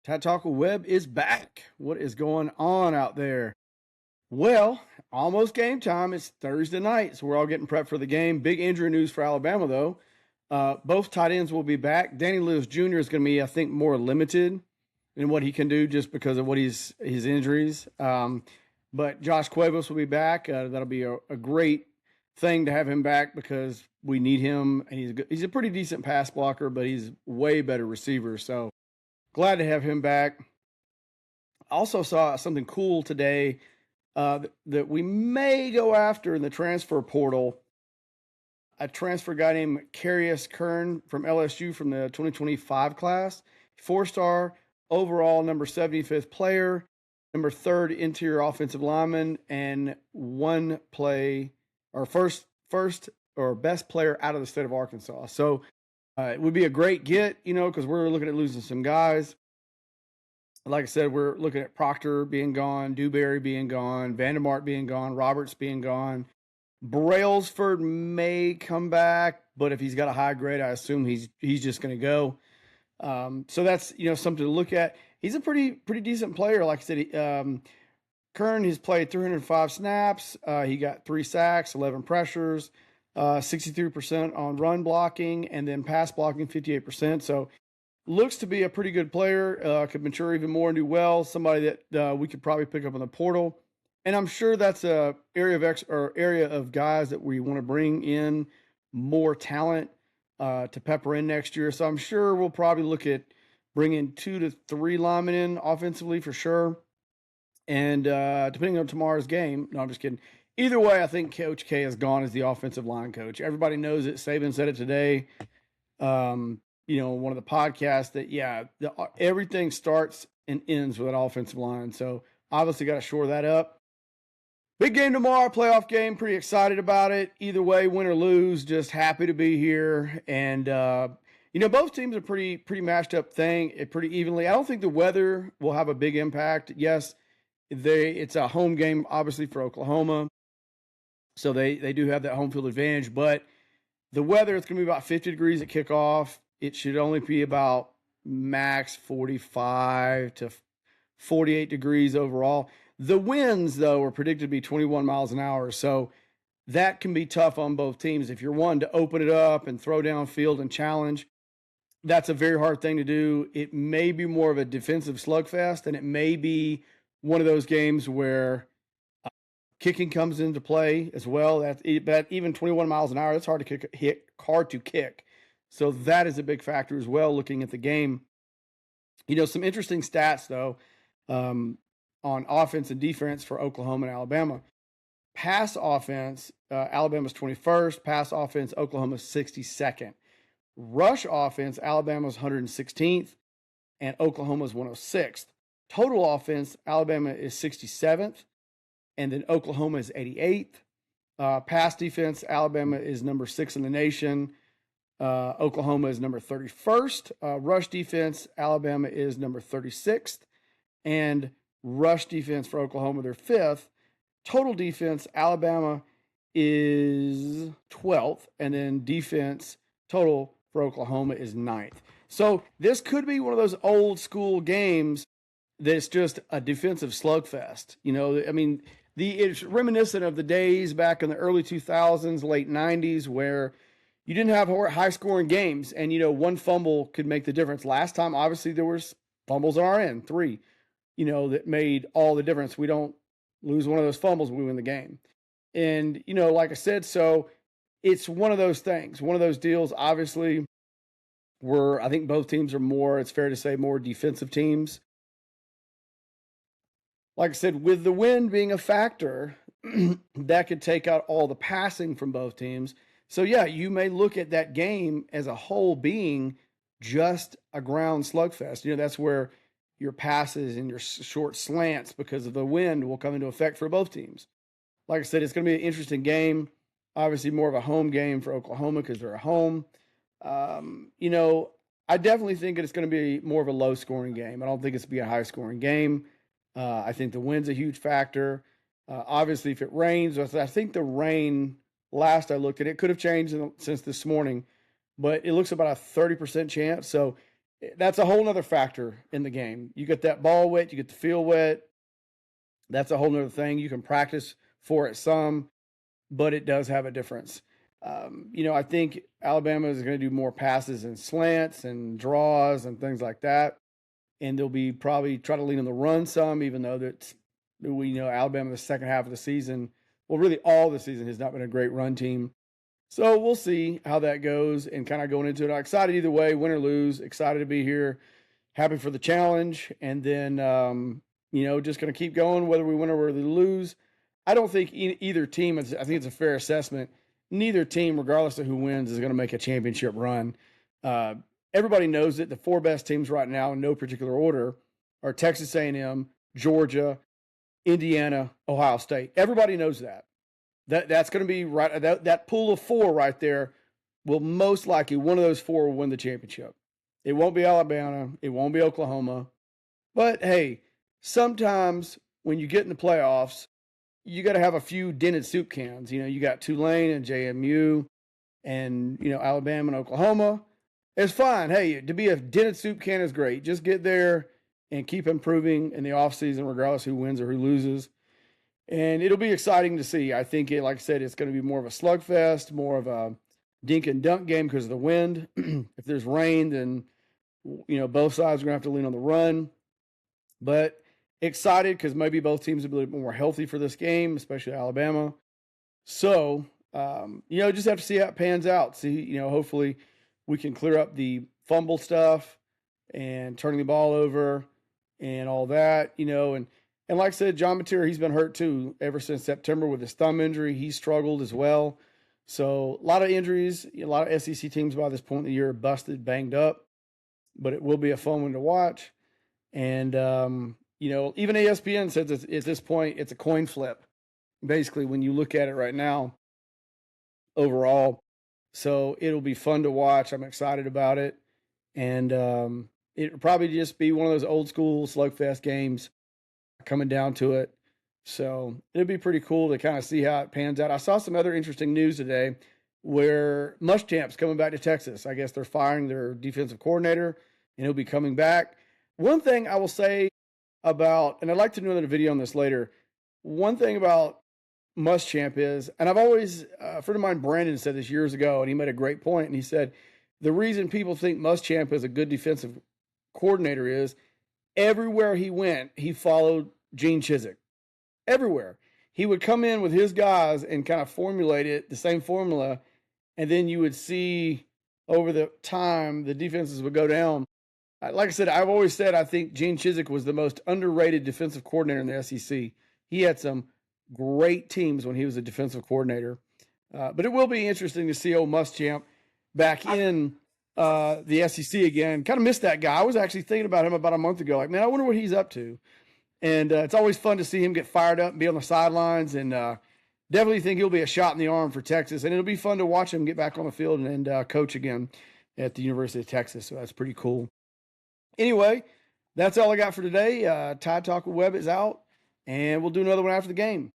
Tactical Web is back. What is going on out there? Well, almost game time. It's Thursday night, so we're all getting prepped for the game. Big injury news for Alabama, though. Both tight ends will be back. Danny Lewis Jr. is going to be, I think, more limited in what he can do just because of what his injuries. But Josh Cuevas will be back. That'll be a great thing to have him back because we need him. And he's a pretty decent pass blocker, but he's way better receiver. So glad to have him back. I also saw something cool today that we may go after in the transfer portal. A transfer guy named Carius Kern from LSU from the 2025 class, 4-star overall, number 75th player, number 3rd interior offensive lineman, and one play or first or best player out of the state of Arkansas. So it would be a great get, because we're looking at losing some guys. Like I said, we're looking at Proctor being gone, Dewberry being gone, Vandermark being gone, Roberts being gone. Brailsford may come back, but if he's got a high grade, I assume he's just going to go. So that's something to look at. He's a pretty decent player. Like I said, Kern has played 305 snaps. He got 3 sacks, 11 pressures, 63% on run blocking, and then pass blocking 58%. So looks to be a pretty good player. Could mature even more and do well. Somebody that we could probably pick up in the portal. And I'm sure that's a area of guys that we want to bring in more talent to pepper in next year. So I'm sure we'll probably look at bringing 2 to 3 linemen in offensively for sure. And depending on tomorrow's game, no, I'm just kidding. Either way, I think Coach K is gone as the offensive line coach. Everybody knows it. Saban said it today. One of the podcasts that, everything starts and ends with an offensive line. So obviously got to shore that up. Big game tomorrow, playoff game. Pretty excited about it. Either way, win or lose, just happy to be here. And, both teams are pretty matched up pretty evenly. I don't think the weather will have a big impact. Yes, it's a home game, obviously, for Oklahoma. So they do have that home field advantage. But the weather, it's going to be about 50 degrees at kickoff. It should only be about max 45 to 48 degrees overall. The winds, though, are predicted to be 21 miles an hour. So that can be tough on both teams. If you're one to open it up and throw downfield and challenge, that's a very hard thing to do. It may be more of a defensive slugfest, and it may be one of those games where kicking comes into play as well. But even 21 miles an hour, that's hard to kick. So that is a big factor as well, looking at the game. Some interesting stats, though, on offense and defense for Oklahoma and Alabama. Pass offense, Alabama's 21st. Pass offense, Oklahoma's 62nd. Rush offense, Alabama's 116th, and Oklahoma's 106th. Total offense, Alabama is 67th, and then Oklahoma is 88th. Pass defense, Alabama is number 6 in the nation. Oklahoma is number 31st. Rush defense, Alabama is number 36th. And rush defense for Oklahoma, they're 5th. Total defense, Alabama is 12th. And then defense total for Oklahoma is 9th. So this could be one of those old school games that's just a defensive slugfest. It's reminiscent of the days back in the early 2000s, late 90s, where you didn't have high-scoring games, and, one fumble could make the difference. Last time, obviously, there was fumbles on our end, 3, that made all the difference. We don't lose one of those fumbles, we win the game. And, like I said, so it's one of those things, one of those deals, obviously, where I think both teams are it's fair to say, more defensive teams. Like I said, with the wind being a factor, that could take out all the passing from both teams. So, you may look at that game as a whole being just a ground slugfest. That's where your passes and your short slants because of the wind will come into effect for both teams. Like I said, it's going to be an interesting game. Obviously, more of a home game for Oklahoma because they're at home. I definitely think it's going to be more of a low-scoring game. I don't think it's going to be a high-scoring game. I think the wind's a huge factor. Obviously, if it rains, I think the rain, last I looked at it, could have changed since this morning, but it looks about a 30% chance. So that's a whole nother factor in the game. You get that ball wet, you get the field wet. That's a whole nother thing. You can practice for it some, but it does have a difference. I think Alabama is going to do more passes and slants and draws and things like that. And they'll be probably try to lean on the run some, even though we know Alabama the second half of the season, well, really all the season has not been a great run team. So we'll see how that goes and kind of going into it. I'm excited either way, win or lose. Excited to be here. Happy for the challenge. And then, just going to keep going whether we win or whether we lose. I don't think either team, I think it's a fair assessment. Neither team, regardless of who wins, is going to make a championship run. Everybody knows it. The four best teams right now in no particular order are Texas A&M, Georgia, Indiana, Ohio State. Everybody knows that. That's going to be right. That pool of four right there will most likely one of those four will win the championship. It won't be Alabama. It won't be Oklahoma. But hey, sometimes when you get in the playoffs, you got to have a few dented soup cans. You got Tulane and JMU and, Alabama and Oklahoma. It's fine. Hey, to be a dented soup can is great. Just get there and keep improving in the offseason, regardless who wins or who loses. And it'll be exciting to see. I think, like I said, it's going to be more of a slugfest, more of a dink and dunk game because of the wind. If there's rain, then, both sides are going to have to lean on the run. But excited because maybe both teams will be a little bit more healthy for this game, especially Alabama. So, just have to see how it pans out. See, hopefully we can clear up the fumble stuff and turning the ball over and all that, and like I said, John Mateer, he's been hurt too ever since September with his thumb injury. He struggled as well. So a lot of injuries, a lot of SEC teams by this point in the year are busted, banged up, but it will be a fun one to watch. And, even ESPN says at this point, it's a coin flip, basically, when you look at it right now overall. So it'll be fun to watch. I'm excited about it. And it'll probably just be one of those old school slugfest games coming down to it. So it'll be pretty cool to kind of see how it pans out. I saw some other interesting news today where Muschamp's coming back to Texas. I guess they're firing their defensive coordinator and he'll be coming back. One thing I will say about, and I'd like to do another video on this later. One thing about Muschamp is, and I've always, a friend of mine, Brandon, said this years ago, and he made a great point. And he said, the reason people think Muschamp is a good defensive coordinator is everywhere he went, he followed Gene Chizik. Everywhere. He would come in with his guys and kind of formulate it, the same formula, and then you would see over the time the defenses would go down. Like I said, I've always said I think Gene Chizik was the most underrated defensive coordinator in the SEC. He had some great teams when he was a defensive coordinator. But it will be interesting to see old Muschamp back in the SEC again. Kind of missed that guy. I was actually thinking about him about a month ago. Like, man, I wonder what he's up to. And it's always fun to see him get fired up and be on the sidelines. And definitely think he'll be a shot in the arm for Texas. And it'll be fun to watch him get back on the field and coach again at the University of Texas. So that's pretty cool. Anyway, that's all I got for today. Tide Talk with Webb is out. And we'll do another one after the game.